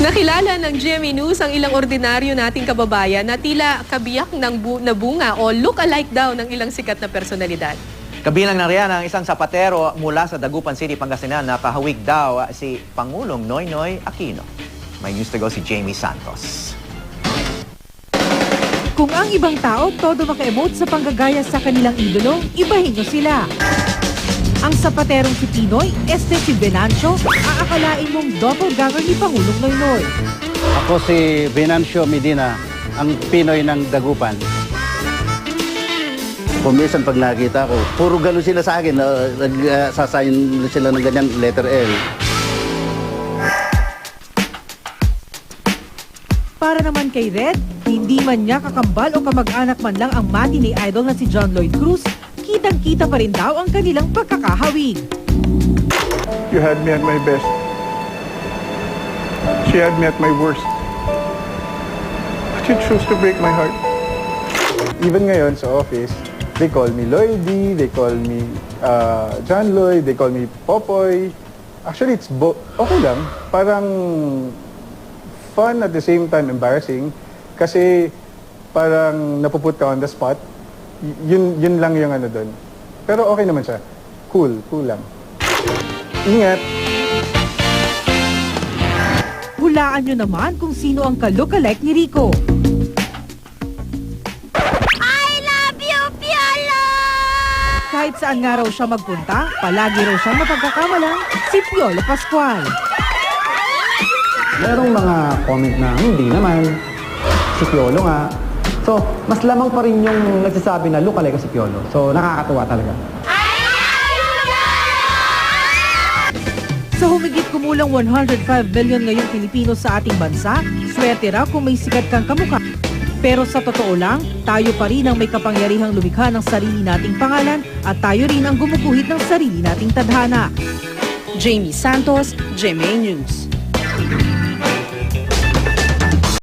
Nakilala ng GMA News ang ilang ordinaryo nating kababayan na tila kabiyak ng na bunga o look-alike daw ng ilang sikat na personalidad. Kabilang na riyan ang isang sapatero mula sa Dagupan City, Pangasinan na kahawig daw si Pangulong Noynoy Aquino. May news to go si Jamie Santos. Kung ang ibang tao todo maka-emote sa panggagaya sa kanilang idolo, ibahin nyo sila. Ang sapaterong si Pinoy, si Venancio, aakalain mong doppelganger ni Pangulong Noynoy. Ako si Venancio Medina, ang Pinoy ng Dagupan. Kung minsan pag nakita ko, puro gano'n sila sa akin, nagsasayin sila ng ganyan, letter L. Para naman kay Red, hindi man niya kakambal o kamag-anak man lang ang matinee idol na si John Lloyd Cruz, kitang-kita pa rin daw ang kanilang pagkakahawig. You had me at my best. She had me at my worst. But you chose to break my heart. Even ngayon sa office, they call me Lloydie, they call me John Lloyd, they call me Popoy. Actually, it's okay lang. Parang fun at the same time embarrassing. Kasi parang napuput ka on the spot. Yun lang yung ano doon. Pero okay naman siya. Cool lang. Ingat! Hulaan nyo naman kung sino ang ka-look-alike ni Rico. I love you, Piolo! Kahit saan nga raw siya magpunta, palagi raw siyang mapagkakamalang si Piolo Pascual. Merong mga comment na hindi naman, si Piolo nga. So, mas lamang pa rin yung nagsasabi na look alike si Piolo. So, nakakatuwa talaga. Sa humigit kumulang 105 billion ngayong Pilipino sa ating bansa, swerte raw kung may sikat kang kamukha. Pero sa totoo lang, tayo pa rin ang may kapangyarihang lumikha ng sarili nating pangalan at tayo rin ang gumuguhit ng sarili nating tadhana. Jamie Santos, GMA News.